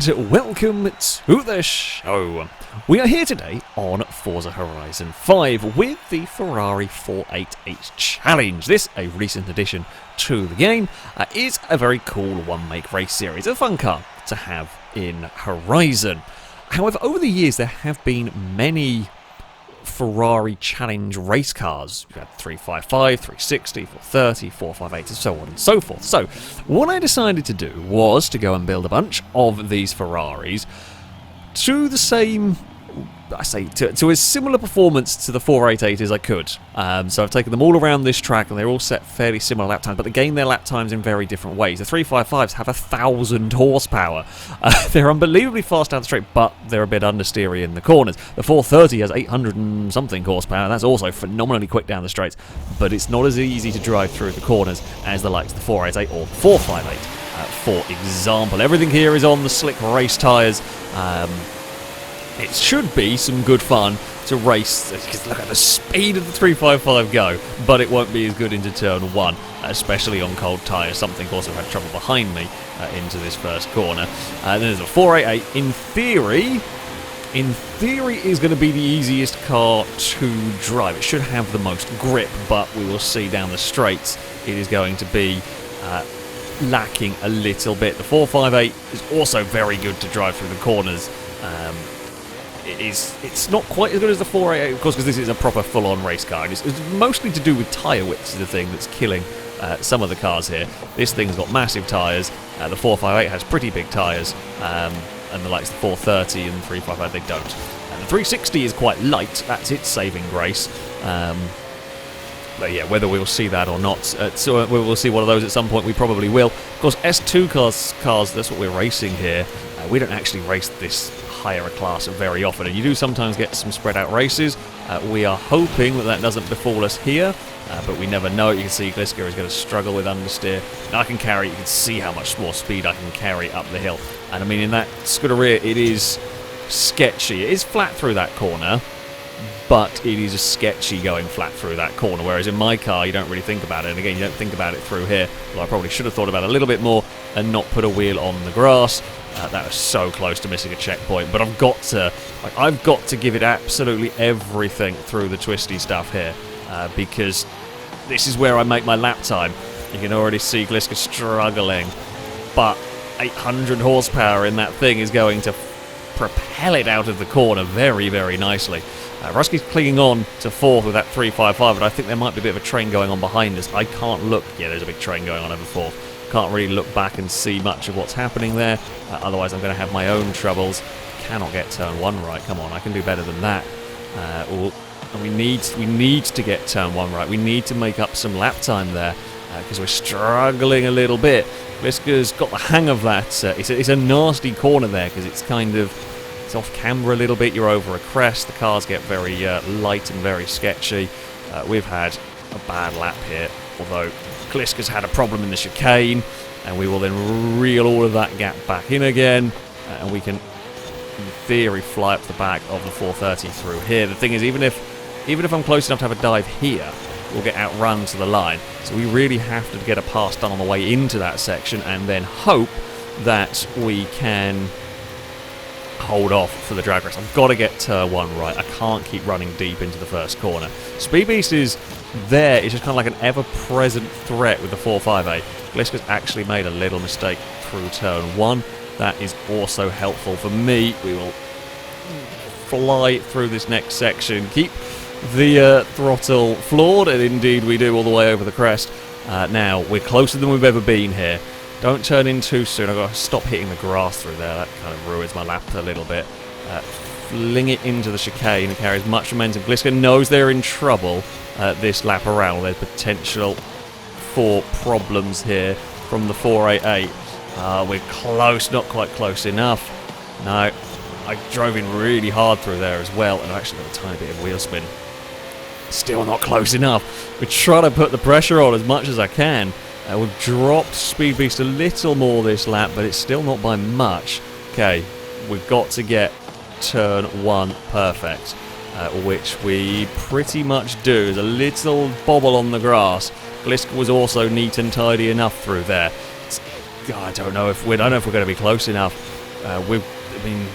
and welcome to the show. We are here today on Forza Horizon 5 with the Ferrari 488 Challenge. This, a recent addition to the game, is a very cool one-make race series, a fun car to have in Horizon. However, over the years there have been many Ferrari Challenge race cars. You've had 355, 360, 430, 458 and so on and so forth. So, what I decided to do was to go and build a bunch of these Ferraris to the same, to as similar performance to the 488 as I could. So I've taken them all around this track and they're all set fairly similar lap times, but they gain their lap times in very different ways. The 355s have 1,000 horsepower. They're unbelievably fast down the straight, but they're a bit understeery in the corners. The 430 has 800 and something horsepower. That's also phenomenally quick down the straights, but it's not as easy to drive through the corners as the likes of the 488 or 458. For example, everything here is on the slick race tyres. It should be some good fun to race, because look at the speed of the 355 go, but it won't be as good into turn 1, especially on cold tyres. Something also had trouble behind me into this first corner. Then there's a 488. In theory is going to be the easiest car to drive. It should have the most grip, but we will see down the straights it is going to be lacking a little bit. The 458 is also very good to drive through the corners. It's not quite as good as the 488, of course, because this is a proper full-on race car. It's mostly to do with tyre widths is the thing that's killing some of the cars here. This thing's got massive tyres. The 458 has pretty big tyres, and the likes of the 430 and 355 they don't. And the 360 is quite light. That's its saving grace. But yeah, whether we'll see that or not, so we will see one of those at some point. We probably will. Of course, S2 cars, that's what we're racing here. We don't actually race this higher a class very often, and you do sometimes get some spread out races. We are hoping that doesn't befall us here, but we never know. You can see Gliska is going to struggle with understeer. Now I can carry, you can see how much more speed I can carry up the hill. And I mean, in that Scuderia, it is sketchy. It is flat through that corner, but it is sketchy going flat through that corner, whereas in my car you don't really think about it. And again, you don't think about it through here. Well, I probably should have thought about it a little bit more and not put a wheel on the grass. That was so close to missing a checkpoint, but I've got to give it absolutely everything through the twisty stuff here, because this is where I make my lap time. You can already see Gliska struggling, but 800 horsepower in that thing is going to propel it out of the corner very, very nicely. Rusky's clinging on to fourth with that 355, but I think there might be a bit of a train going on behind us. I can't look. Yeah, there's a big train going on over fourth. Can't really look back and see much of what's happening there. Otherwise, I'm going to have my own troubles. Cannot get turn 1 right. Come on, I can do better than that. And we need to get turn 1 right. We need to make up some lap time there, because we're struggling a little bit. Gliska's got the hang of that. It's a nasty corner there, because it's kind of off camber a little bit. You're over a crest. The cars get very light and very sketchy. We've had a bad lap here, although Gliska's had a problem in the chicane, and we will then reel all of that gap back in again, and we can, in theory, fly up the back of the 430 through here. The thing is, even if I'm close enough to have a dive here, we'll get outrun to the line. So we really have to get a pass done on the way into that section, and then hope that we can hold off for the drag race. I've got to get turn 1 right. I can't keep running deep into the first corner. Speed Beast is there. It's just kind of like an ever-present threat with the 458. Gliska's actually made a little mistake through turn 1. That is also helpful for me. We will fly through this next section. Keep the throttle floored, and indeed we do all the way over the crest. Now, we're closer than we've ever been here. Don't turn in too soon. I've got to stop hitting the grass through there. That kind of ruins my lap a little bit. Fling it into the chicane and carries much momentum. Gliska knows they're in trouble this lap around. There's potential for problems here from the 488. We're close, not quite close enough. No, I drove in really hard through there as well, and I actually got a tiny bit of wheel spin. Still not close enough. We're trying to put the pressure on as much as I can. We've dropped Speed Beast a little more this lap, but it's still not by much. Okay, we've got to get turn 1 perfect, which we pretty much do. There's a little bobble on the grass. Gliska was also neat and tidy enough through there. I don't know if we're going to be close enough. I mean,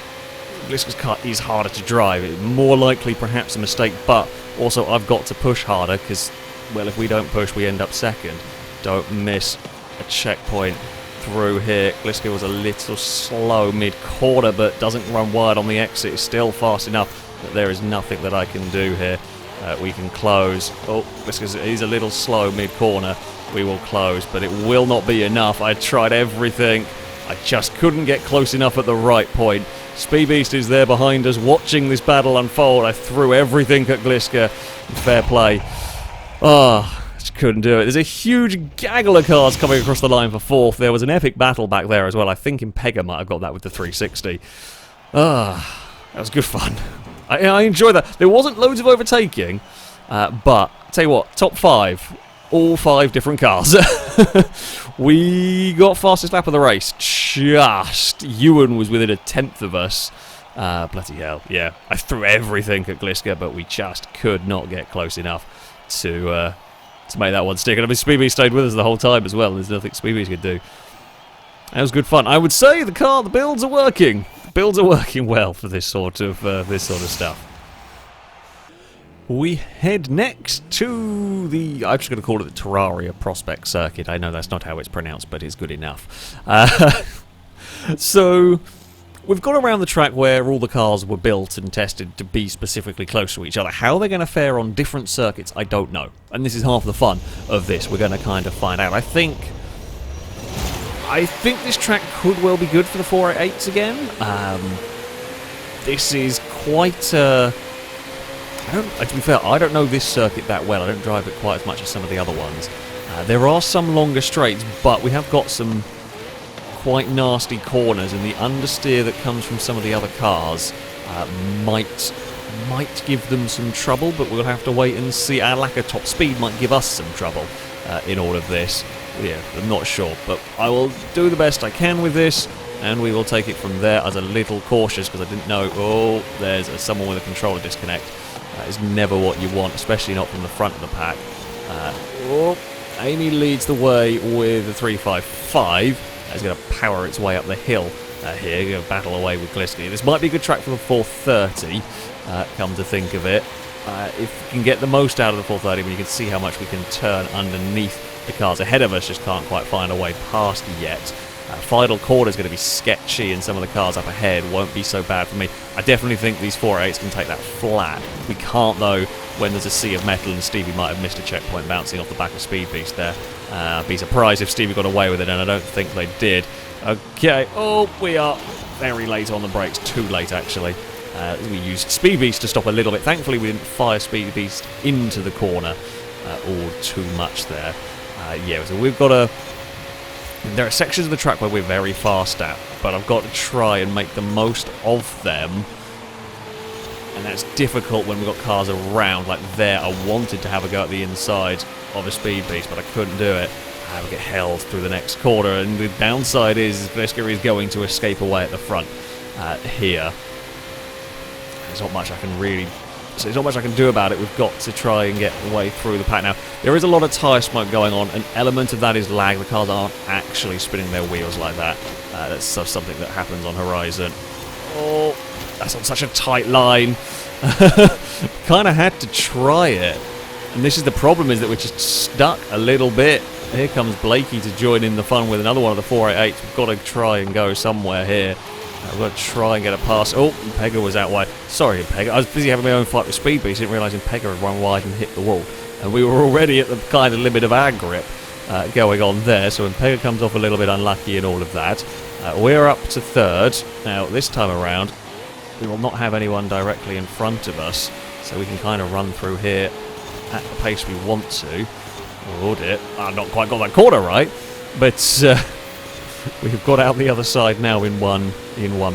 Gliska's car is harder to drive. It's more likely perhaps a mistake, but also I've got to push harder because, well, if we don't push, we end up second. Don't miss a checkpoint through here. Gliska was a little slow mid-corner, but doesn't run wide on the exit. It's still fast enough that there is nothing that I can do here. We can close. Oh, he's a little slow mid-corner. We will close, but it will not be enough. I tried everything. I just couldn't get close enough at the right point. Speed Beast is there behind us, watching this battle unfold. I threw everything at Gliska. Fair play. Just couldn't do it. There's a huge gaggle of cars coming across the line for fourth. There was an epic battle back there as well. I think Impega might have got that with the 360. That was good fun. I enjoyed that. There wasn't loads of overtaking, but tell you what, top 5. All 5 different cars. We got fastest lap of the race. Just. Ewan was within a 10th of us. Bloody hell, yeah. I threw everything at Gliska, but we just could not get close enough to make that one stick. And I mean, Speedy stayed with us the whole time as well. There's nothing Speedy could do. That was good fun. I would say the builds are working. The builds are working well for this sort of stuff. We head next to the, I'm just going to call it the Tierra Prospect circuit. I know that's not how it's pronounced, but it's good enough. So, we've got around the track where all the cars were built and tested to be specifically close to each other. How they're going to fare on different circuits, I don't know. And this is half the fun of this. We're going to kind of find out. I think this track could well be good for the 488s again. This is quite to be fair, I don't know this circuit that well. I don't drive it quite as much as some of the other ones. There are some longer straights, but we have got some quite nasty corners, and the understeer that comes from some of the other cars might give them some trouble, but we'll have to wait and see. Our lack of top speed might give us some trouble in all of this. Yeah, I'm not sure, but I will do the best I can with this, and we will take it from there. I was a little cautious because I didn't know, oh, there's someone with a controller disconnect. That is never what you want, especially not from the front of the pack. Amy leads the way with the 355. It's going to power its way up the hill here. Going to battle away with Gliska. This might be a good track for the 430, come to think of it. If we can get the most out of the 430, you can see how much we can turn underneath the cars ahead of us, just can't quite find a way past yet. Final corner is going to be sketchy, and some of the cars up ahead won't be so bad for me. I definitely think these 488s can take that flat. We can't, though, when there's a sea of metal, and Stevie might have missed a checkpoint bouncing off the back of Speed Beast there. I'd be surprised if Stevie got away with it, and I don't think they did. Okay, we are very late on the brakes. Too late, actually. We used Speed Beast to stop a little bit. Thankfully, we didn't fire Speed Beast into the corner or too much there. Yeah, so we've got a... There are sections of the track where we're very fast at, but I've got to try and make the most of them. And that's difficult when we've got cars around like there. I wanted to have a go at the inside of a Speed Beast, but I couldn't do it. I would get held through the next corner, and the downside is Gliska is going to escape away at the front here. There's not much I can really... So there's not much I can do about it. We've got to try and get the way through the pack. Now, there is a lot of tyre smoke going on. An element of that is lag. The cars aren't actually spinning their wheels like that. That's something that happens on Horizon. Oh, that's on such a tight line. Kind of had to try it. And this is the problem, is that we're just stuck a little bit. Here comes Blakey to join in the fun with another one of the 488s. We've got to try and go somewhere here. I've got to try and get a pass. Oh, Impega was out wide. Sorry, Impega. I was busy having my own fight with Speed Beast. I didn't realise Impega had run wide and hit the wall. And we were already at the kind of limit of our grip going on there. So Impega comes off a little bit unlucky in all of that. We're up to third. Now, this time around, we will not have anyone directly in front of us. So we can kind of run through here at the pace we want to. Oh, dear. I've not quite got that corner right. But... we've got out the other side now in one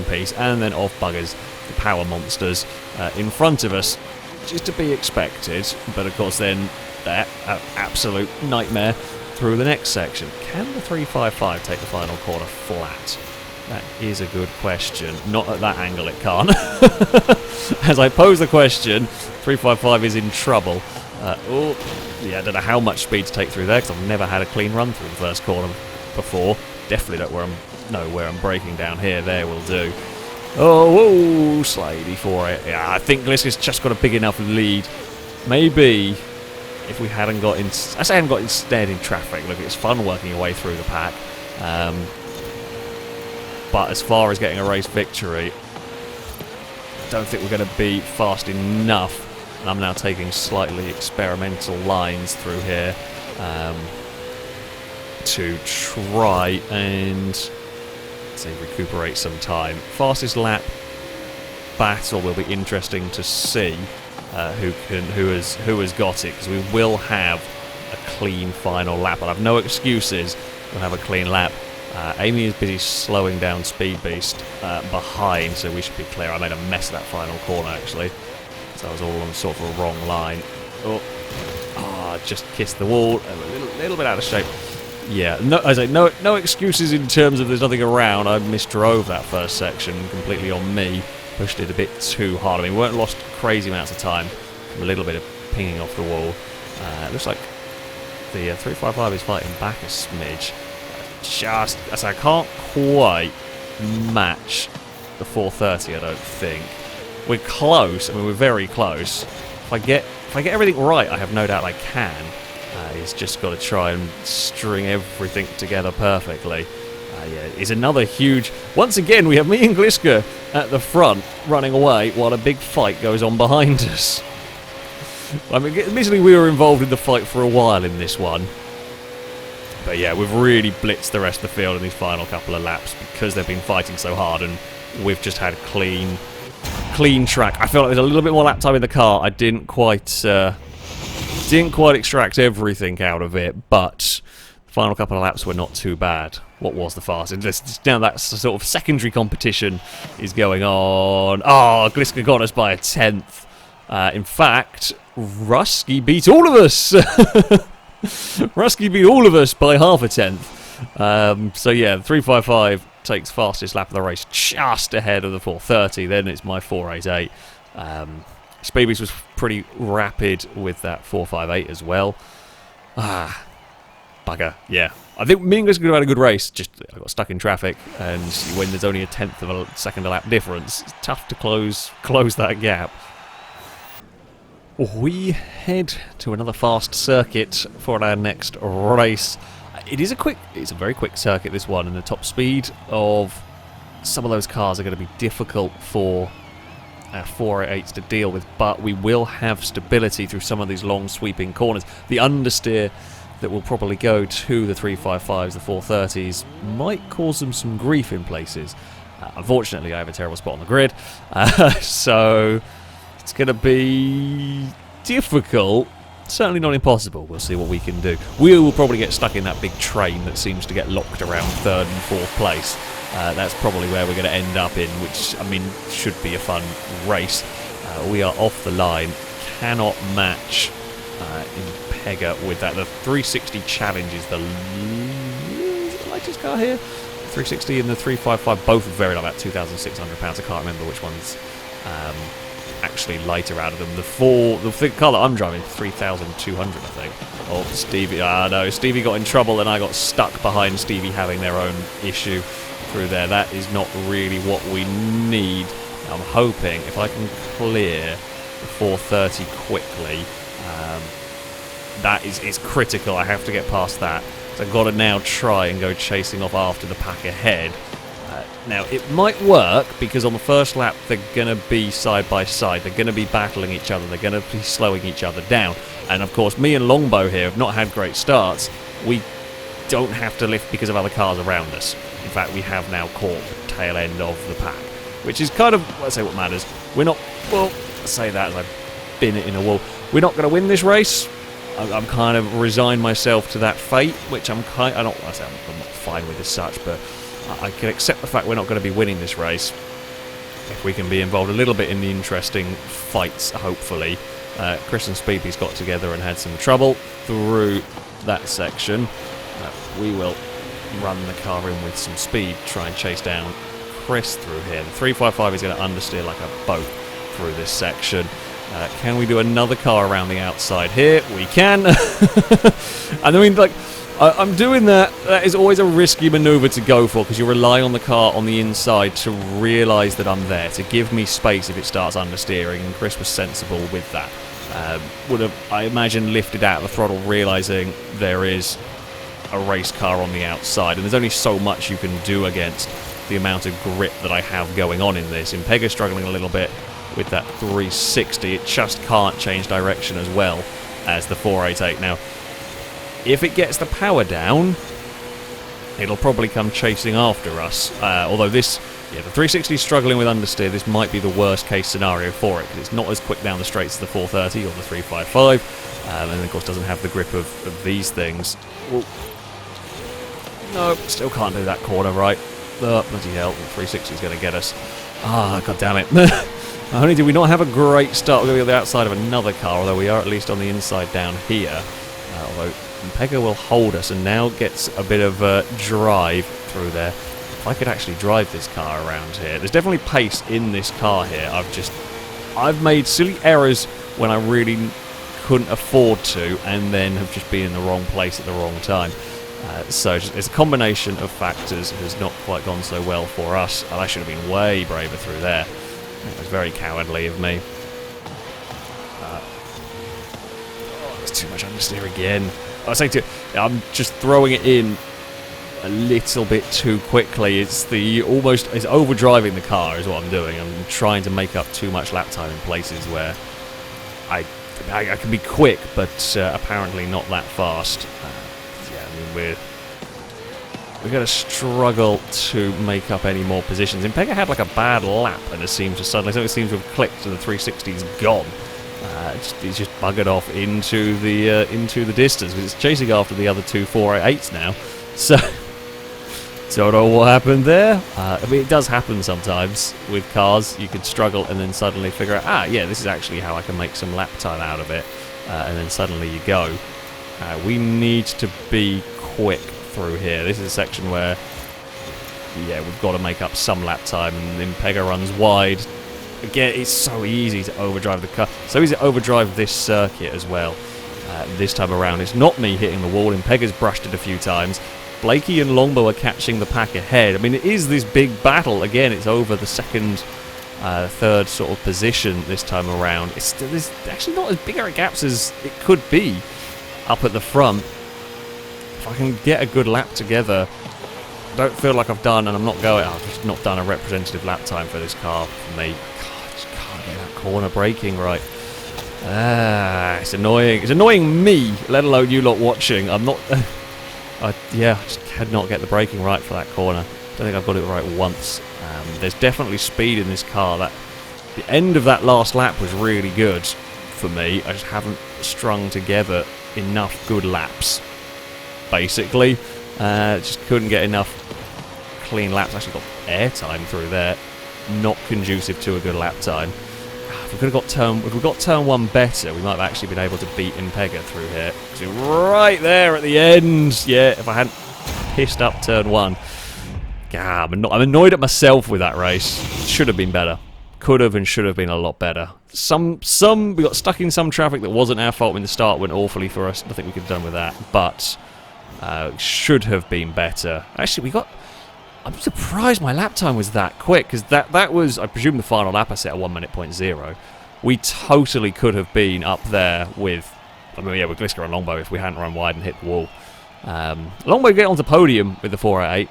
piece, and then off buggers the power monsters in front of us, which is to be expected. But of course, then that absolute nightmare through the next section. Can the 355 take the final corner flat? That is a good question. Not at that angle, it can't. As I pose the question, 355 is in trouble. I don't know how much speed to take through there, because I've never had a clean run through the first corner before. definitely know where I'm braking down here. There will do. Oh, whoa, slightly for it. Yeah, I think Gliska's just got a big enough lead. Maybe if we hadn't got in... I say hadn't got instead in traffic. Look, it's fun working your way through the pack. But as far as getting a race victory, I don't think we're going to be fast enough. And I'm now taking slightly experimental lines through here to try and... say recuperate some time. Fastest lap battle will be interesting to see who has got it, because we will have a clean final lap. I'll have no excuses. We'll have a clean lap. Amy is busy slowing down Speed Beast behind, so we should be clear. I made a mess of that final corner actually, so I was all on sort of a wrong line. Just kissed the wall. A little bit out of shape. Yeah, no excuses in terms of there's nothing around. I misdrove that first section completely on me. Pushed it a bit too hard. I mean, we weren't lost crazy amounts of time. A little bit of pinging off the wall. It looks like the 355 is fighting back a smidge. I can't quite match the 430, I don't think. We're close. I mean, we're very close. If I get everything right, I have no doubt I can. He's just got to try and string everything together perfectly. Yeah, it's another huge... Once again, we have me and Gliska at the front running away while a big fight goes on behind us. I mean, admittedly, we were involved in the fight for a while in this one. But yeah, we've really blitzed the rest of the field in these final couple of laps because they've been fighting so hard, and we've just had clean track. I feel like there's a little bit more lap time in the car. I didn't quite extract everything out of it, but the final couple of laps were not too bad. What was the fastest? Now that sort of secondary competition is going on. Oh, Gliska got us by a 10th. In fact, Rusky beat all of us. Rusky beat all of us by half a 10th. So yeah, the 355 takes fastest lap of the race, just ahead of the 430. Then it's my 488. Speedbeast was pretty rapid with that 458 as well. Bugger, yeah. I think me and Gliska could have had a good race, just I got stuck in traffic, and when there's only a 10th of a second a lap difference, it's tough to close that gap. We head to another fast circuit for our next race. It's a very quick circuit, this one, and the top speed of some of those cars are going to be difficult for our 488s to deal with, but we will have stability through some of these long sweeping corners. The understeer that will probably go to the 355s, the 430s, might cause them some grief in places. Unfortunately, I have a terrible spot on the grid, so it's going to be difficult. Certainly not impossible. We'll see what we can do. We will probably get stuck in that big train that seems to get locked around 3rd and 4th place. That's probably where we're going to end up in, which, I mean, should be a fun race. We are off the line. Cannot match in Pega with that. The 360 Challenge is the lightest car here. 360 and the 355 both are very light, about £2,600. I can't remember which one's actually lighter out of them. The car that I'm driving, 3,200, I think. Oh, Stevie, no, Stevie got in trouble and I got stuck behind Stevie having their own issue through there. That is not really what we need. I'm hoping if I can clear the 430 quickly, that is critical. I have to get past that. So I've got to now try and go chasing off after the pack ahead. Now, it might work because on the first lap they're going to be side by side. They're going to be battling each other. They're going to be slowing each other down. And of course, me and Longbow here have not had great starts. We don't have to lift because of other cars around us. In fact, we have now caught the tail end of the pack, which is kind of, let's say, what matters. We're not, well, I say that as I've been in a wall. We're not going to win this race. I'm kind of resigned myself to that fate, which I'm not fine with as such, but I can accept the fact we're not going to be winning this race if we can be involved a little bit in the interesting fights, hopefully. Chris and Speedy's got together and had some trouble through that section. We will run the car in with some speed, try and chase down Chris through here. The 355 is going to understeer like a boat through this section. Can we do another car around the outside here? We can. And I mean, like, I'm doing that. That is always a risky manoeuvre to go for because you rely on the car on the inside to realise that I'm there, to give me space if it starts understeering, and Chris was sensible with that. Would have, I imagine, lifted out the throttle, realising there is a race car on the outside, and there's only so much you can do against the amount of grip that I have going on in this. Impega's struggling a little bit with that 360. It just can't change direction as well as the 488. Now, if it gets the power down, it'll probably come chasing after us. Although this, the 360 is struggling with understeer. This might be the worst case scenario for it, because it's not as quick down the straights as the 430 or the 355, and of course doesn't have the grip of these things. Well, no, still can't do that corner right. Oh, bloody hell, the 360 is going to get us. Ah, god damn it. Not only did we not have a great start, we're going to be on the outside of another car, although we are at least on the inside down here. Although Pega will hold us and now gets a bit of drive through there. If I could actually drive this car around here. There's definitely pace in this car here. I've made silly errors when I really couldn't afford to, and then have just been in the wrong place at the wrong time. So it's a combination of factors. It has not quite gone so well for us. I should have been way braver through there. That was very cowardly of me. There's too much understeer again. I say I'm just throwing it in a little bit too quickly. It's overdriving the car is what I'm doing. I'm trying to make up too much lap time in places where I can be quick, but apparently not that fast. We're going to struggle to make up any more positions. Impega had like a bad lap, and it seems to have clicked, and the 360's gone. He's just buggered off into the distance, because it's chasing after the other two 488s now. So don't know what happened there. I mean, it does happen sometimes with cars. You can struggle and then suddenly figure out, yeah, this is actually how I can make some lap time out of it, and then suddenly you go. We need to be quick through here. This is a section where, yeah, we've got to make up some lap time, and Impega runs wide. Again, it's so easy to overdrive the car. So easy to overdrive this circuit as well. This time around, it's not me hitting the wall. Impega's brushed it a few times. Blakey and Longbow are catching the pack ahead. I mean, it is this big battle. Again, it's over the second, third sort of position this time around. There's actually not as big a gaps as it could be up at the front. If I can get a good lap together, I don't feel like I've done, and I've just not done a representative lap time for this car for me. God, I just can't get that corner braking right. It's annoying. It's annoying me, let alone you lot watching. I'm not... I just cannot get the braking right for that corner. I don't think I've got it right once. There's definitely speed in this car. The end of that last lap was really good for me. I just haven't strung together enough good laps, basically. Just couldn't get enough clean laps. Actually got air time through there. Not conducive to a good lap time. If we got turn one better, we might have actually been able to beat Impega through here. So right there at the end. Yeah, if I hadn't pissed up turn one. God, I'm annoyed at myself with that race. Should have been better. Could have and should have been a lot better. We got stuck in some traffic that wasn't our fault when the start went awfully for us. Nothing we could have done with that. But should have been better. Actually, I'm surprised my lap time was that quick, because that was, I presume, the final lap I set at 1 minute point 0. We totally could have been up there with Glisker and Longbow if we hadn't run wide and hit the wall. Longbow get onto podium with the 488.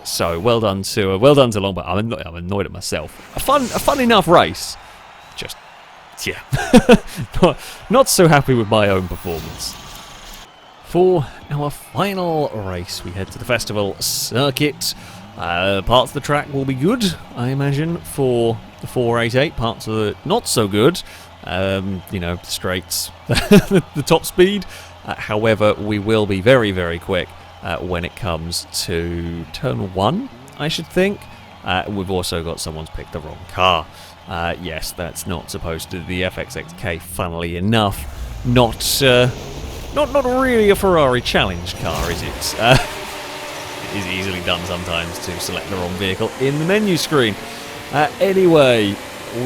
So well done to Longbow. I'm annoyed at myself. A fun enough race. Just not so happy with my own performance. For our final race, we head to the festival circuit. Parts of the track will be good, I imagine, for the 488. Parts of it not so good. The straights, the top speed. However, we will be very, very quick when it comes to turn 1, I should think. We've also got someone's picked the wrong car. Yes, that's not supposed to be the FXXK, funnily enough. Not really a Ferrari challenge car, is it? It is easily done sometimes to select the wrong vehicle in the menu screen. Anyway,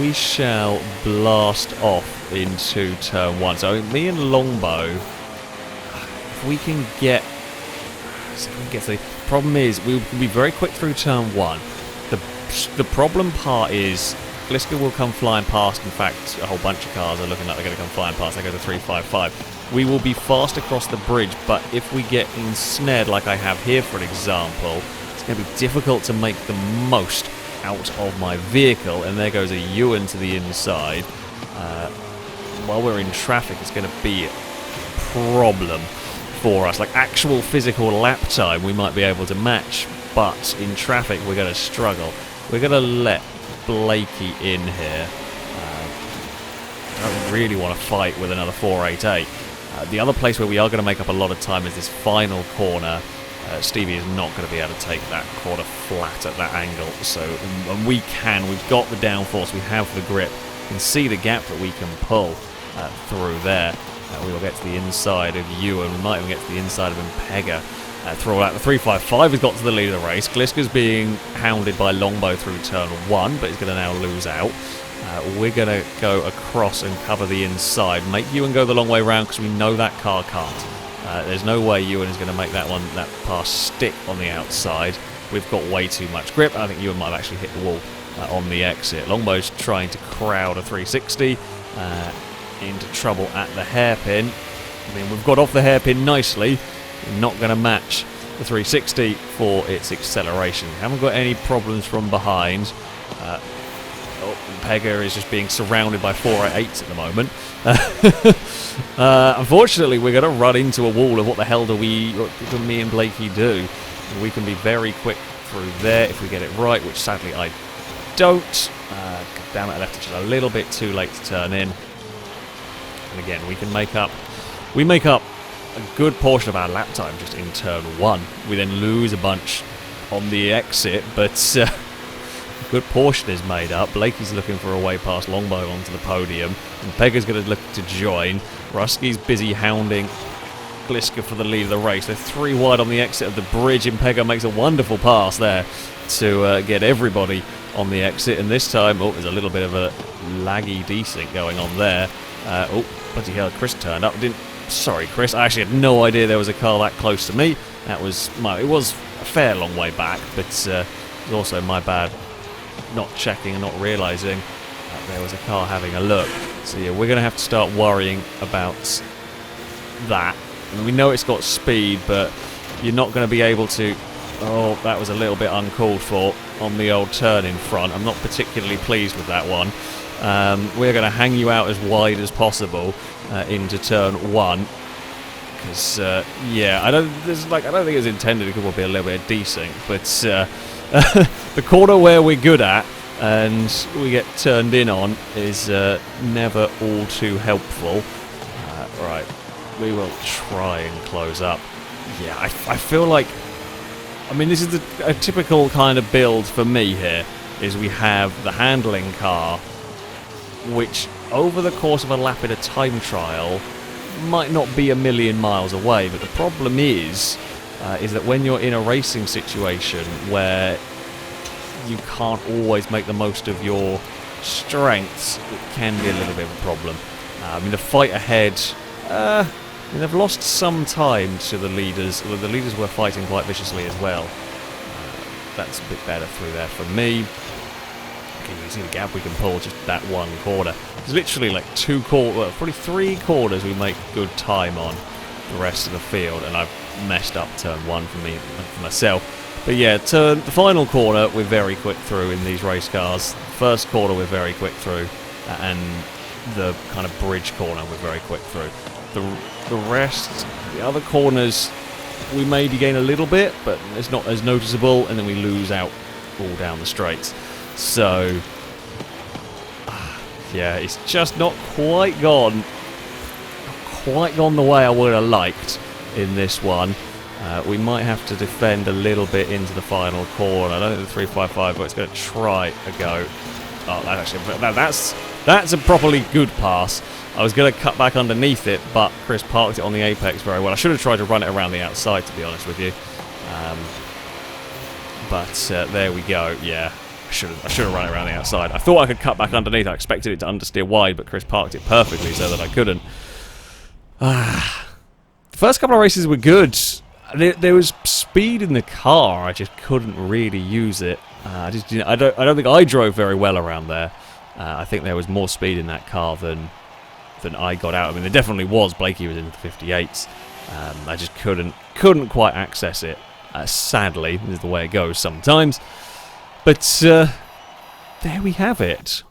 we shall blast off into turn 1. So me and Longbow, if we can get... The problem is, we'll be very quick through turn 1. The problem part is, Gliska will come flying past. In fact, a whole bunch of cars are looking like they're going to come flying past. They go to 355. We will be fast across the bridge, but if we get ensnared like I have here, for an example, it's going to be difficult to make the most out of my vehicle. And there goes a Ewan to the inside. While we're in traffic, it's going to be a problem for us. Like actual physical lap time, we might be able to match, but in traffic, we're going to struggle. We're going to let Blakey in here. I don't really want to fight with another 488. The other place where we are going to make up a lot of time is this final corner. Stevie is not going to be able to take that corner flat at that angle. So, and we've got the downforce, we have the grip. You can see the gap that we can pull through there. We will get to the inside of Ewan. We might even get to the inside of Impega. Through all that. The 355 has got to the lead of the race. Gliska's being hounded by Longbow through turn 1, but he's going to now lose out. We're going to go across and cover the inside. Make Ewan go the long way round because we know that car can't. There's no way Ewan is going to make that pass stick on the outside. We've got way too much grip. I think Ewan might have actually hit the wall on the exit. Longbow's trying to crowd a 360 into trouble at the hairpin. I mean, we've got off the hairpin nicely. Not going to match the 360 for its acceleration. Haven't got any problems from behind. Pega is just being surrounded by 488s at the moment. Unfortunately, we're going to run into a wall of what the hell do me and Blakey do? We can be very quick through there if we get it right, which sadly I don't. Damn it, I left it just a little bit too late to turn in. And again, we make up a good portion of our lap time just in turn 1. We then lose a bunch on the exit, but a good portion is made up. Blakey's looking for a way past Longbow onto the podium, and Pega's going to look to join. Rusky's busy hounding Gliska for the lead of the race. They're 3 wide on the exit of the bridge, and Pega makes a wonderful pass there to get everybody on the exit, and this time, there's a little bit of a laggy desync going on there. Bloody hell, Chris turned up. Sorry, Chris, I actually had no idea there was a car that close to me. It was a fair long way back, but it was also my bad not checking and not realising that there was a car having a look. So yeah, we're going to have to start worrying about that. I mean, we know it's got speed, but you're not going to be able to... Oh, that was a little bit uncalled for on the old turn in front. I'm not particularly pleased with that one. We're going to hang you out as wide as possible into turn 1, because I don't think it's intended. It could be a little bit of desync, but the corner where we're good at and we get turned in on is never all too helpful. Right, we will try and close up. Yeah, I feel like, I mean, this is a typical kind of build for me here. Is we have the handling car, which over the course of a lap in a time trial might not be a million miles away, but the problem is that when you're in a racing situation where you can't always make the most of your strengths, it can be a little bit of a problem. I mean, the fight ahead, they've lost some time to the leaders, although the leaders were fighting quite viciously as well. That's a bit better through there for me. Okay, you see the gap we can pull, just that one corner. It's literally like probably 3 corners we make good time on the rest of the field, and I've messed up turn 1 for myself. But yeah, the final corner we're very quick through in these race cars. First corner we're very quick through, and the kind of bridge corner we're very quick through. The rest, the other corners, we maybe gain a little bit, but it's not as noticeable, and then we lose out all down the straights. So, yeah, it's just not quite gone the way I would have liked in this one. We might have to defend a little bit into the final corner. I don't think the 355, but it's going to try a go. Oh, that's a properly good pass. I was going to cut back underneath it, but Chris parked it on the apex very well. I should have tried to run it around the outside, to be honest with you. But there we go. Yeah, I should have run it around the outside. I thought I could cut back underneath. I expected it to understeer wide, but Chris parked it perfectly so that I couldn't. first couple of races were good. There was speed in the car. I just couldn't really use it. I don't think I drove very well around there. I think there was more speed in that car than I got out. I mean, there definitely was. Blakey was in the 58s. I just couldn't quite access it. Sadly, this is the way it goes sometimes. But there we have it.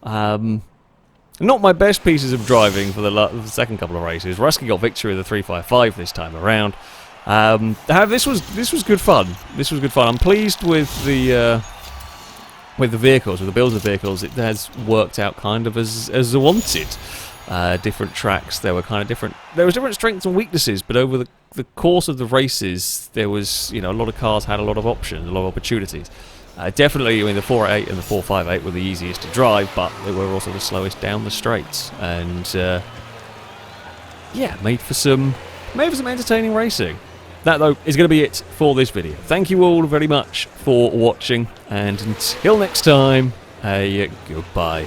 Not my best pieces of driving for the second couple of races. Rusky got victory of the 355 this time around. This was good fun. This was good fun. I'm pleased with the vehicles, with the builds of vehicles. It has worked out kind of as wanted. Different tracks. There were kind of different. There was different strengths and weaknesses, but over the course of the races, there was, a lot of cars had a lot of options, a lot of opportunities. Definitely, I mean, the 488 and the 458 were the easiest to drive, but they were also the slowest down the straights, and yeah, made for some entertaining racing. That, though, is going to be it for this video. Thank you all very much for watching, and until next time, goodbye.